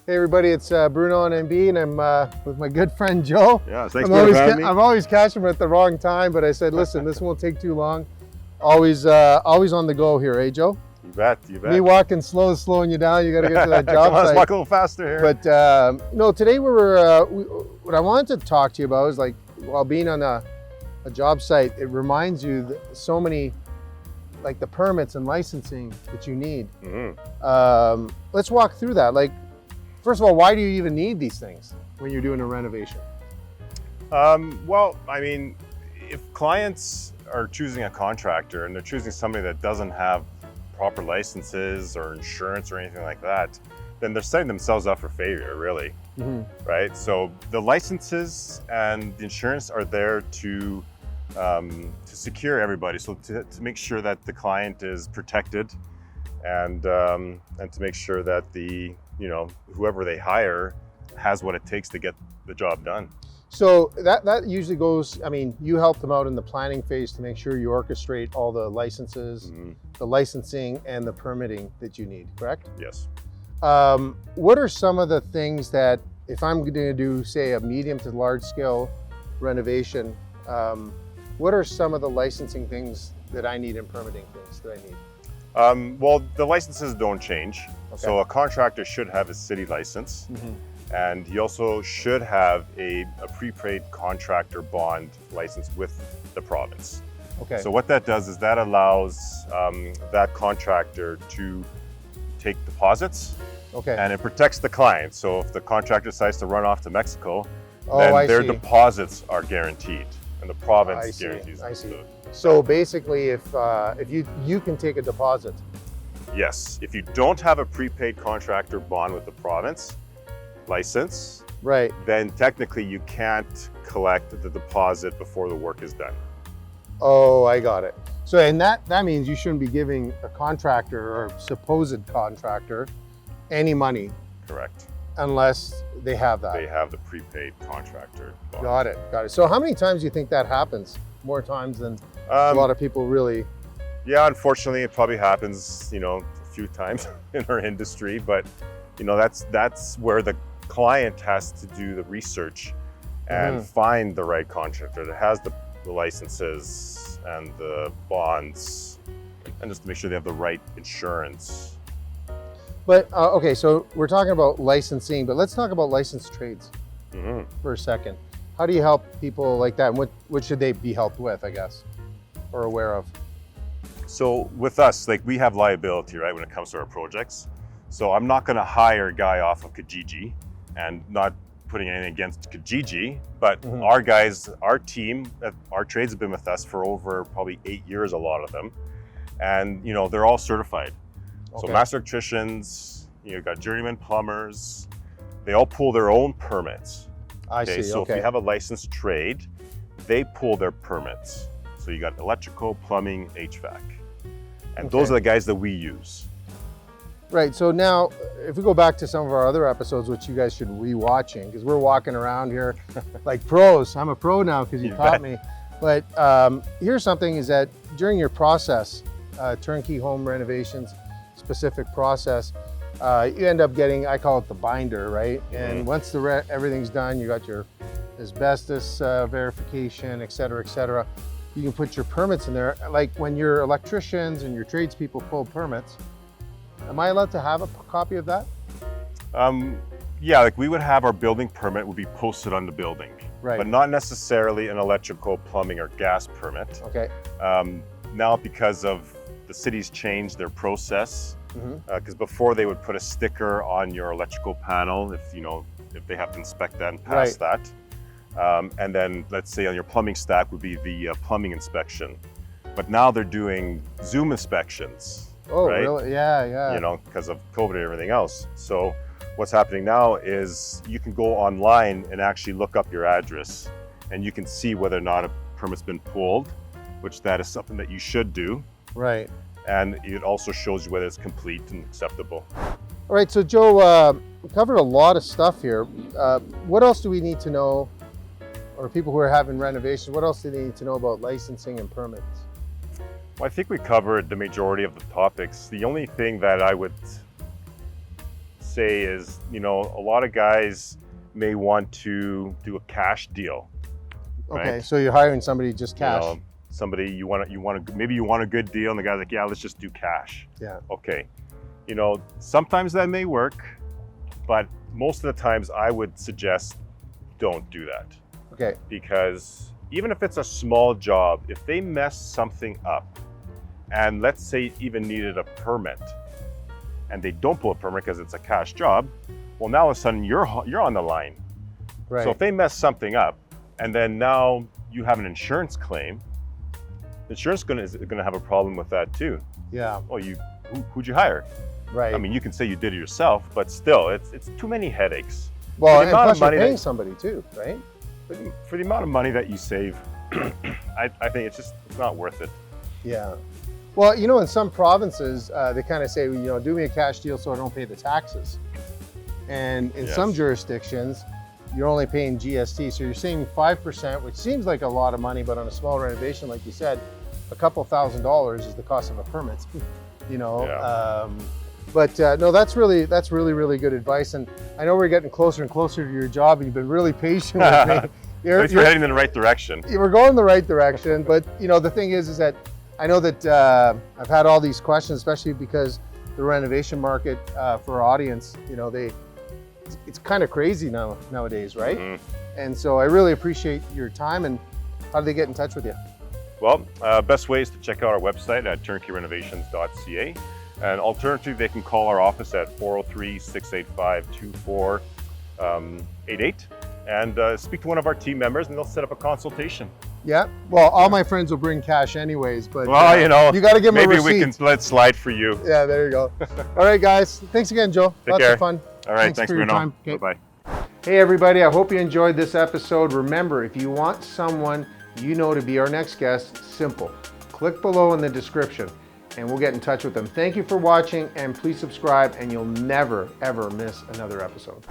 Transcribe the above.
Hey everybody, it's Bruno and MB, and I'm with my good friend Joe. Yeah, thanks for having me. I'm always catching him at the wrong time, but I said, listen, this won't take too long. Always on the go here, eh, Joe? You bet, you bet. Me walking slow is slowing you down. You got to get to that job Come on, site. let's walk a little faster here. But no, today what I wanted to talk to you about is like, while being on a job site, it reminds you that so many, like the permits and licensing that you need. Mm-hmm. Let's walk through that. Like, first of all, why do you even need these things when you're doing a renovation? Well, I mean, if clients are choosing a contractor and they're choosing somebody that doesn't have proper licenses or insurance or anything like that, then they're setting themselves up for failure, really. Mm-hmm. Right? So the licenses and the insurance are there to secure everybody, so to make sure that the client is protected, and to make sure that whoever they hire has what it takes to get the job done. So that usually goes, I mean, you help them out in the planning phase to make sure you orchestrate all the licenses, Mm-hmm. the licensing and the permitting that you need, correct? Yes. What are some of the things that, if I'm going to do, say, a medium to large scale renovation, what are some of the licensing things that I need and permitting things that I need? Well, the licenses don't change. Okay. So a contractor should have a city license, Mm-hmm. and he also should have a prepaid contractor bond license with the province. Okay. So what that does is that allows that contractor to take deposits, Okay. and it protects the client. So if the contractor decides to run off to Mexico, Oh, then I their see. deposits are guaranteed, and the province I see, guarantees I them. see. So basically, if you can take a deposit. Yes, if you don't have a prepaid contractor bond with the province license, Right. then technically you can't collect the deposit before the work is done. Oh, I got it. So, and that means you shouldn't be giving a contractor or supposed contractor any money Correct. unless they have that. They have the prepaid contractor bond. Got it. Got it. So how many times do you think that happens? More times than a lot of people really. Yeah, unfortunately, it probably happens, a few times in our industry, but that's where the client has to do the research and find the right contractor that has the licenses and the bonds, and just to make sure they have the right insurance. But okay, so we're talking about licensing, but let's talk about licensed trades Mm-hmm. for a second. How do you help people like that? And what should they be helped with, I guess, or aware of? So with us, like, we have liability, right, when it comes to our projects. So I'm not going to hire a guy off of Kijiji, and not putting anything against Kijiji, but our guys, our team, our trades have been with us for over probably 8 years, a lot of them. And, they're all certified. Okay. So master electricians, you've got journeyman plumbers, they all pull their own permits. I see. So Okay. if you have a licensed trade, they pull their permits. So you got electrical, plumbing, HVAC. And those are the guys that we use. Right. So now, if we go back to some of our other episodes, which you guys should be watching, because we're walking around here like pros. I'm a pro now because you taught me. But here's something: is that during your process, turnkey home renovations, specific process, you end up getting, I call it the binder, right? And once everything's done, you got your asbestos verification, et cetera, you can put your permits in there. Like when your electricians and your tradespeople pull permits, am I allowed to have a copy of that? Yeah, like we would have our building permit would be posted on the building, Right. but not necessarily an electrical, plumbing, or gas permit. Okay. Now, because of the city's changed their process, because before they would put a sticker on your electrical panel if they have to inspect that and pass that, and then let's say on your plumbing stack would be the plumbing inspection, but now they're doing Zoom inspections. Oh, right? really? Yeah. Because of COVID and everything else. So what's happening now is you can go online and actually look up your address, and you can see whether or not a permit's been pulled, which that is something that you should do. Right. And it also shows you whether it's complete and acceptable. All right. So Joe, we covered a lot of stuff here. What else do we need to know, or people who are having renovations, what else do they need to know about licensing and permits? Well, I think we covered the majority of the topics. The only thing that I would say is, you know, a lot of guys may want to do a cash deal. Okay, right? so you're hiring somebody just cash. You know, somebody maybe you want a good deal, and the guy's like, yeah, let's just do cash. Yeah. Okay. You know, sometimes that may work, but most of the times I would suggest don't do that. Okay. Because even if it's a small job, if they mess something up, and let's say even needed a permit, and they don't pull a permit because it's a cash job, well, now all of a sudden you're on the line. Right. So if they mess something up, and then now you have an insurance claim, the insurance is gonna have a problem with that too. Yeah. Oh, who'd you hire? Right. I mean, you can say you did it yourself, but still, it's too many headaches. Well, and amount plus of money you're paying that- somebody too, right? For the amount of money that you save, I think it's not worth it. Yeah. Well, you know, in some provinces, they kind of say, you know, do me a cash deal so I don't pay the taxes. And in some jurisdictions, you're only paying GST. So you're saving 5%, which seems like a lot of money, but on a small renovation, like you said, a couple $1,000s is the cost of a permit, you know. Yeah. No, that's really good advice. And I know we're getting closer and closer to your job, and you've been really patient with me. Thanks for heading in the right direction. We're going in the right direction, but you know, the thing is that I know that I've had all these questions, especially because the renovation market for our audience, you know, it's kind of crazy nowadays, right? Mm-hmm. And so I really appreciate your time. And how do they get in touch with you? Well, best way is to check out our website at turnkeyrenovations.ca. And alternatively, they can call our office at 403-685-2488 and speak to one of our team members, and they'll set up a consultation. Yeah. Well, all my friends will bring cash anyways, but well, you know, you got to give them a receipt. Maybe we can let it slide for you. Yeah, there you go. All right, guys. Thanks again, Joe. Lots of fun. All right. Thanks for your Bruno. time. Okay. Bye-bye. Hey, everybody. I hope you enjoyed this episode. Remember, if you want someone you know to be our next guest, simple. Click below in the description, and we'll get in touch with them. Thank you for watching, and please subscribe, and you'll never, ever miss another episode.